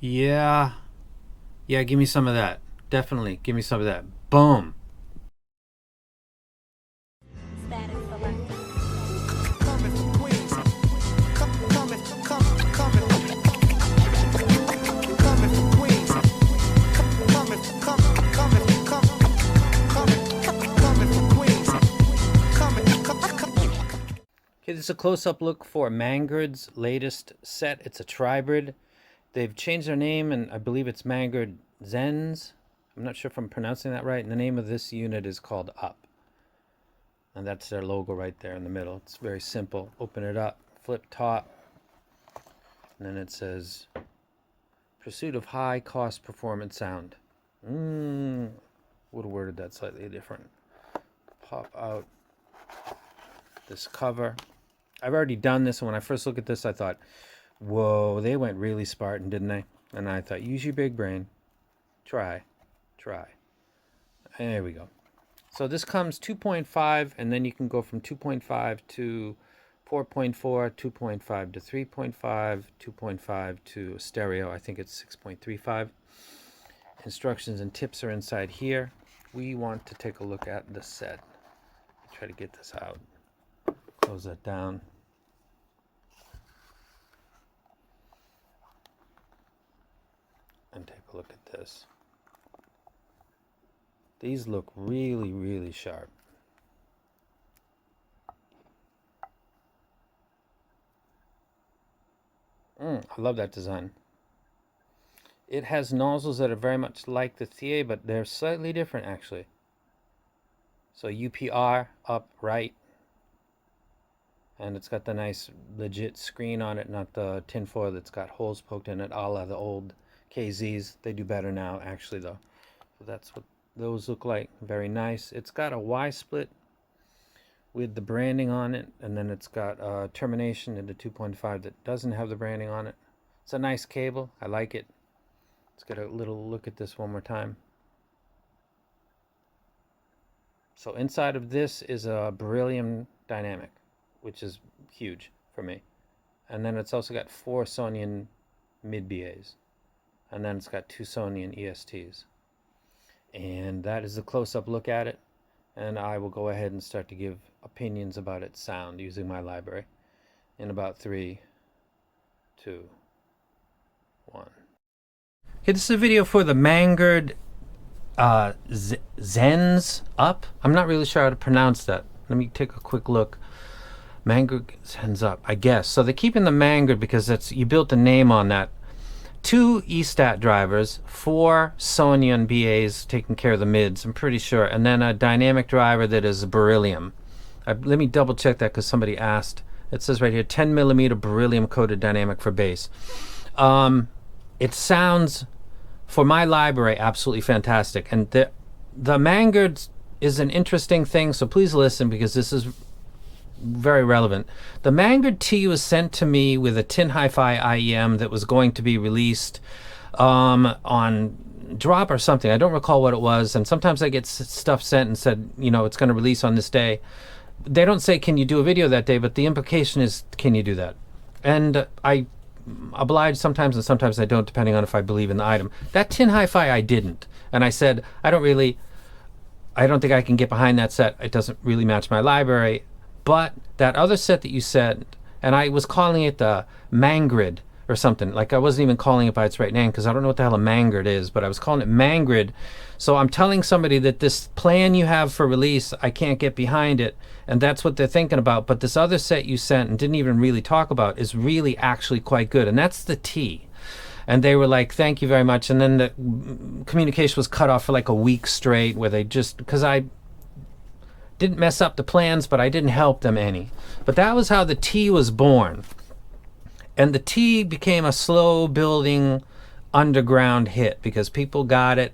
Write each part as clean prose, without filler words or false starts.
Yeah. Yeah, give me some of that. Definitely. Give me some of that. Boom. Status selected. Coming from Queens. Coming from Queens. Coming from Queens. Okay, this is a close-up look for Mangird's latest set. It's a tribrid. They've changed their name, and I believe it's Mangird XENNS. I'm not sure if I'm pronouncing that right. And the name of this unit is called Up. And that's their logo right there in the middle. It's very simple. Open it up, flip top, and then it says, Pursuit of High Cost Performance Sound. Would have worded that slightly different. Pop out this cover. I've already done this, and when I first looked at this, I thought, whoa, they went really Spartan, didn't they? And I thought, use your big brain. Try. There we go. So this comes 2.5, and then you can go from 2.5 to 4.4, 2.5 to 3.5, 2.5 to stereo. I think it's 6.35. Instructions and tips are inside here. We want to take a look at the set. Try to get this out. Close that down. And take a look at this. These look really, really sharp. I love that design. It has nozzles that are very much like the TA, but they're slightly different actually. So UPR, up, right. And it's got the nice legit screen on it, not the tinfoil that's got holes poked in it, a la the old KZs. They do better now, actually, though. So that's what those look like. Very nice. It's got a Y split with the branding on it, and then it's got a termination into 2.5 that doesn't have the branding on it. It's a nice cable. I like it. Let's get a little look at this one more time. So inside of this is a Beryllium dynamic, which is huge for me. And then it's also got 4 Sonion mid BAs. And then it's got 2 Sonion ESTs. And that is a close-up look at it. And I will go ahead and start to give opinions about its sound using my library in about 3, 2, 1. Okay, this is a video for the Mangird XENNS Up. I'm not really sure how to pronounce that. Let me take a quick look. Mangird XENNS Up, I guess. So they're keeping the Mangird because that's, you built a name on that. 2 EST drivers, 4 Sonion BAs taking care of the mids, I'm pretty sure, and then a dynamic driver that is Beryllium. Let me double check that because somebody asked. It says right here 10mm Beryllium coated dynamic for bass. It sounds, for my library, absolutely fantastic. And the Mangird is an interesting thing, so please listen because this is very relevant. The Mangird T was sent to me with a Tin Hi-Fi IEM that was going to be released on drop or something. I don't recall what it was, and sometimes I get stuff sent and said, you know, it's going to release on this day. They don't say, can you do a video that day, but the implication is, can you do that? And I oblige sometimes, and sometimes I don't, depending on if I believe in the item. That Tin Hi-Fi I didn't. And I said, I don't think I can get behind that set. It doesn't really match my library. But that other set that you said, and I was calling it the Mangird or something. Like I wasn't even calling it by its right name because I don't know what the hell a Mangird is, but I was calling it Mangird. So I'm telling somebody that this plan you have for release, I can't get behind it, and that's what they're thinking about. But this other set you sent and didn't even really talk about is really actually quite good, and that's the T. And they were like, thank you very much. And then the communication was cut off for like a week straight where they just, because I didn't mess up the plans, but I didn't help them any. But that was how the T was born. And the T became a slow building underground hit because people got it.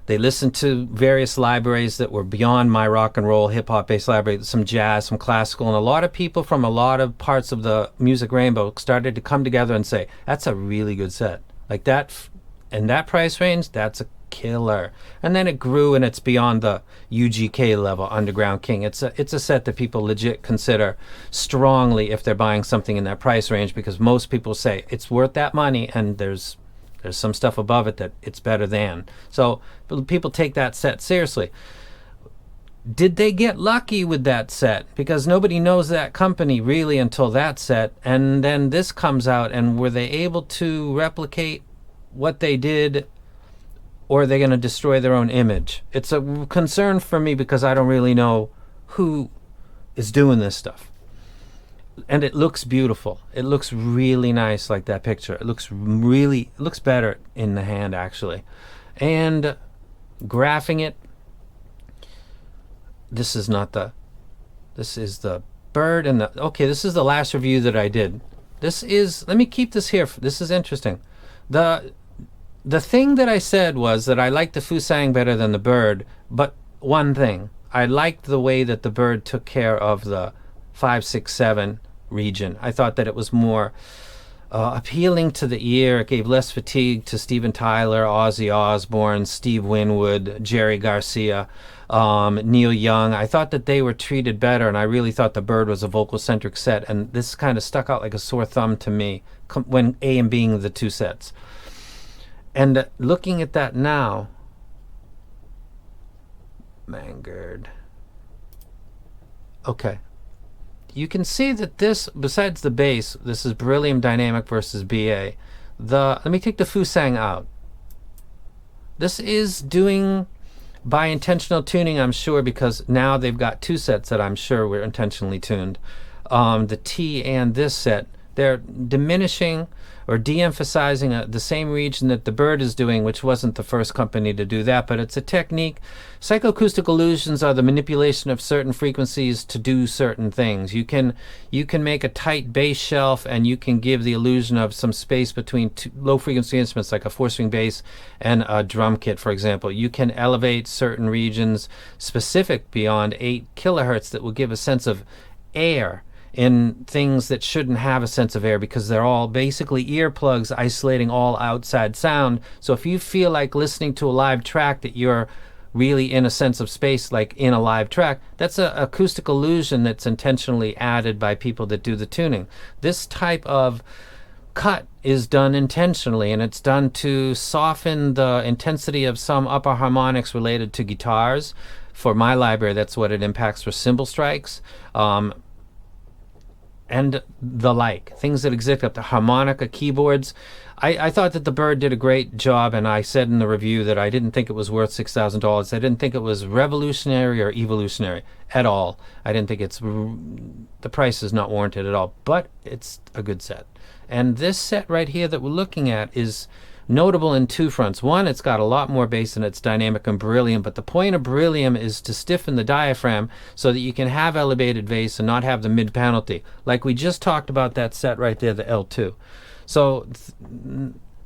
They listened to various libraries that were beyond my rock and roll, hip hop based library, some jazz, some classical, and a lot of people from a lot of parts of the music rainbow started to come together and say, that's a really good set. Like that, in that price range, that's a killer. And then it grew, and it's beyond the UGK level, Underground King. It's a set that people legit consider strongly if they're buying something in that price range, because most people say it's worth that money, and there's There's some stuff above it that it's better than. So people take that set seriously. Did they get lucky with that set? Because nobody knows that company really until that set, and then this comes out, and were they able to replicate what they did, or are they going to destroy their own image? It's a concern for me because I don't really know who is doing this stuff. And it looks beautiful. It looks really nice, like that picture. It looks better in the hand, actually. And graphing it, this is the bird and the, okay, this is the last review that I did. This is, let me keep this here. This is interesting. The thing that I said was that I liked the Fusang better than the bird, but one thing, I liked the way that the bird took care of the 5, 6, 7 region. I thought that it was more appealing to the ear. It gave less fatigue to Steven Tyler, Ozzy Osbourne, Steve Winwood, Jerry Garcia, Neil Young. I thought that they were treated better, and I really thought the bird was a vocal-centric set, and this kind of stuck out like a sore thumb to me when A and being the two sets. And looking at that now, Mangird. Okay. You can see that this, besides the bass, this is Beryllium Dynamic versus BA. Let me take the Fusang out. This is doing by intentional tuning, I'm sure, because now they've got two sets that I'm sure were intentionally tuned. The T and this set, they're diminishing or de-emphasizing the same region that the bird is doing, which wasn't the first company to do that, but it's a technique. Psychoacoustic illusions are the manipulation of certain frequencies to do certain things. You can make a tight bass shelf, and you can give the illusion of some space between two low frequency instruments like a 4-string bass and a drum kit, for example. You can elevate certain regions specific beyond 8 kilohertz that will give a sense of air in things that shouldn't have a sense of air, because they're all basically earplugs isolating all outside sound. So if you feel like listening to a live track that you're really in a sense of space, like in a live track, that's an acoustic illusion that's intentionally added by people that do the tuning. This type of cut is done intentionally, and it's done to soften the intensity of some upper harmonics related to guitars. For my library, that's what it impacts for cymbal strikes. And the like, things that exist up to harmonica keyboards. I thought that the bird did a great job, and I said in the review that I didn't think it was worth $6,000. I didn't think it was revolutionary or evolutionary at all. I didn't think the price is not warranted at all, but it's a good set. And this set right here that we're looking at is notable in two fronts. One, it's got a lot more bass and it's dynamic and Beryllium, but the point of Beryllium is to stiffen the diaphragm so that you can have elevated bass and not have the mid penalty, like we just talked about that set right there, the L2. So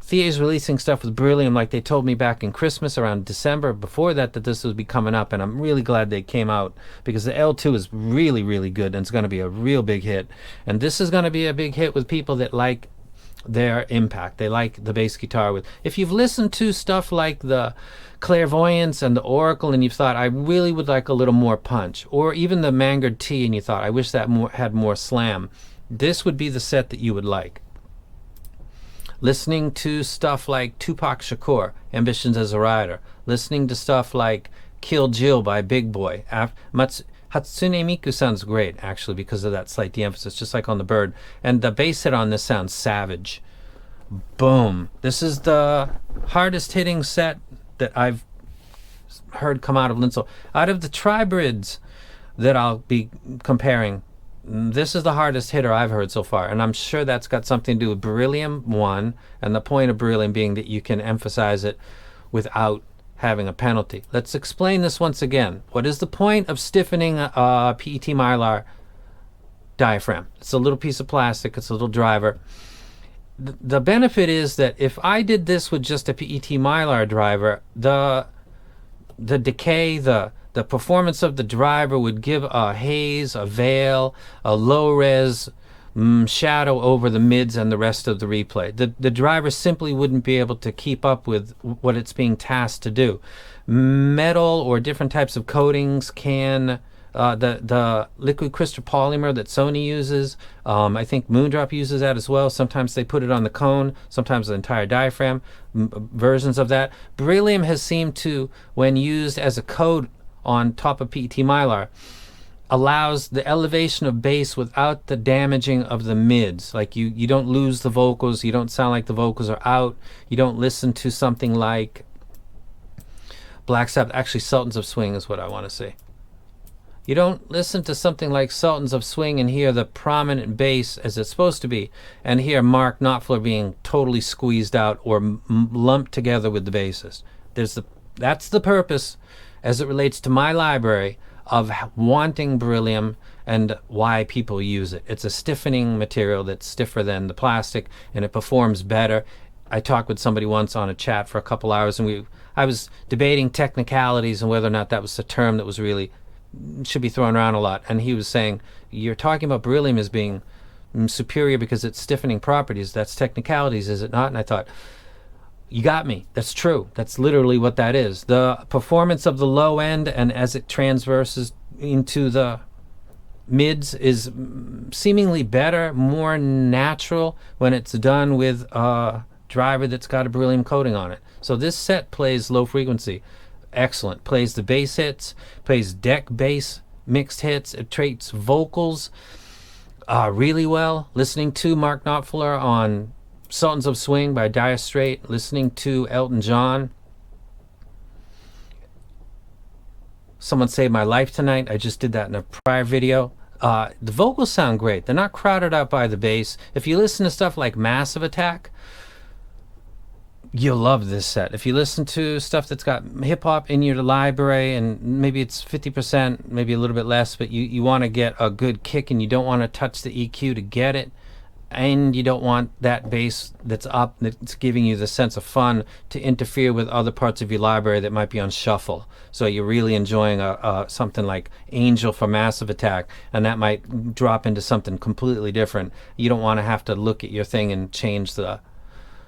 Thie's releasing stuff with Beryllium like they told me back in Christmas around December before that this would be coming up, and I'm really glad they came out, because the L2 is really, really good, and it's going to be a real big hit. And this is going to be a big hit with people that like their impact. They like the bass guitar. With, if you've listened to stuff like the Clairvoyance and the Oracle, and you've thought, I really would like a little more punch, or even the Mangird T, and you thought, I wish that had more slam, this would be the set that you would like. Listening to stuff like Tupac Shakur, Ambitions as a Rider, listening to stuff like Kill Jill by Big Boy. Hatsune Miku sounds great, actually, because of that slight de-emphasis, just like on the bird. And the bass hit on this sounds savage. Boom. This is the hardest hitting set that I've heard come out of Linsoul. Out of the tribrids that I'll be comparing, this is the hardest hitter I've heard so far. And I'm sure that's got something to do with Beryllium, one, and the point of Beryllium being that you can emphasize it without having a penalty. Let's explain this once again. What is the point of stiffening a PET Mylar diaphragm? It's a little piece of plastic, it's a little driver. The benefit is that if I did this with just a PET Mylar driver, the decay, the performance of the driver would give a haze, a veil, a low res shadow over the mids and the rest of the replay. The driver simply wouldn't be able to keep up with what it's being tasked to do. Metal or different types of coatings can The liquid crystal polymer that Sony uses. I think Moondrop uses that as well. Sometimes they put it on the cone, sometimes the entire diaphragm, versions of that. Beryllium has seemed to, when used as a coat on top of PET Mylar, allows the elevation of bass without the damaging of the mids. Like you don't lose the vocals, you don't sound like the vocals are out, you don't listen to something like Black Sabbath. Actually, Sultans of Swing is what I want to say. You don't listen to something like Sultans of Swing and hear the prominent bass as it's supposed to be, and hear Mark Knopfler being totally squeezed out or lumped together with the bassist. That's the purpose, as it relates to my library, of wanting Beryllium and why people use it. It's a stiffening material that's stiffer than the plastic, and it performs better. I talked with somebody once on a chat for a couple hours, and I was debating technicalities and whether or not that was a term that was really should be thrown around a lot. And he was saying, you're talking about beryllium as being superior because it's stiffening properties. That's technicalities, is it not? And I thought, you got me. That's true. That's literally what that is. The performance of the low end and as it transverses into the mids is seemingly better, more natural when it's done with a driver that's got a beryllium coating on it. So this set plays low frequency. Excellent. Plays the bass hits, plays deck bass mixed hits. It treats vocals really well. Listening to Mark Knopfler on Sultans of Swing by Dire Straits, listening to Elton John. Someone Saved My Life Tonight. I just did that in a prior video. The vocals sound great. They're not crowded out by the bass. If you listen to stuff like Massive Attack, you'll love this set. If you listen to stuff that's got hip-hop in your library and maybe it's 50%, maybe a little bit less, but you want to get a good kick and you don't want to touch the EQ to get it, and you don't want that bass that's up, that's giving you the sense of fun, to interfere with other parts of your library that might be on shuffle. So you're really enjoying something like Angel for Massive Attack, and that might drop into something completely different. You don't want to have to look at your thing and change the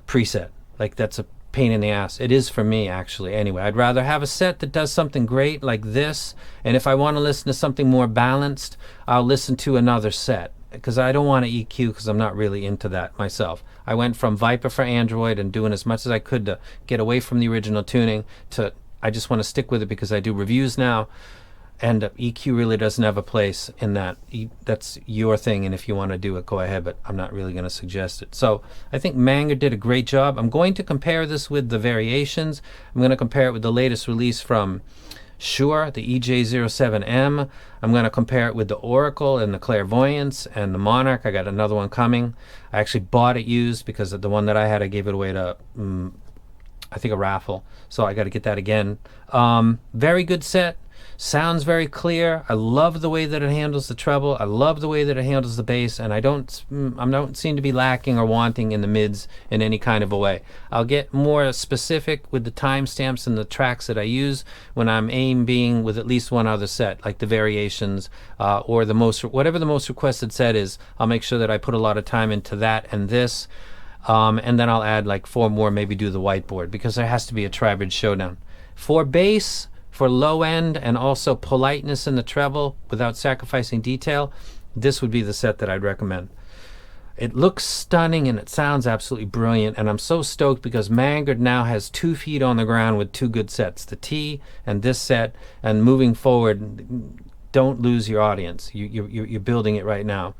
preset. Like, that's a pain in the ass. It is for me, actually. Anyway, I'd rather have a set that does something great like this, and if I want to listen to something more balanced, I'll listen to another set, because I don't want to EQ, because I'm not really into that myself. I went from Viper for Android and doing as much as I could to get away from the original tuning to I just want to stick with it because I do reviews now, and EQ really doesn't have a place in that. That's your thing, and if you want to do it, go ahead, but I'm not really going to suggest it. So I think Mangird did a great job. I'm going to compare this with the Variations. I'm going to compare it with the latest release from Shure, the EJ07M. I'm going to compare it with the Oracle and the Clairvoyance and the Monarch. I got another one coming. I actually bought it used because the one that I had, I gave it away to I think a raffle, so I got to get that again. Very good set. Sounds very clear. I love the way that it handles the treble. I love the way that it handles the bass, and I don't seem to be lacking or wanting in the mids in any kind of a way. I'll get more specific with the timestamps and the tracks that I use when I'm being with at least one other set, like the Variations or whatever the most requested set is. I'll make sure that I put a lot of time into that and this, and then I'll add like 4 more, maybe do the whiteboard, because there has to be a tribrid showdown. For bass, for low end, and also politeness in the treble without sacrificing detail, this would be the set that I'd recommend. It looks stunning and it sounds absolutely brilliant, and I'm so stoked because Mangird now has 2 feet on the ground with 2 good sets, the T and this set, and moving forward, don't lose your audience. You're building it right now.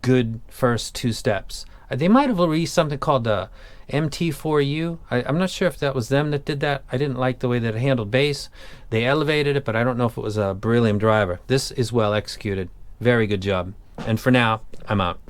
Good first 2 steps. They might have released something called the MT4U. I'm not sure if that was them that did that. I didn't like the way that it handled bass. They elevated it, but I don't know if it was a Beryllium driver. This is well executed. Very good job. And for now, I'm out.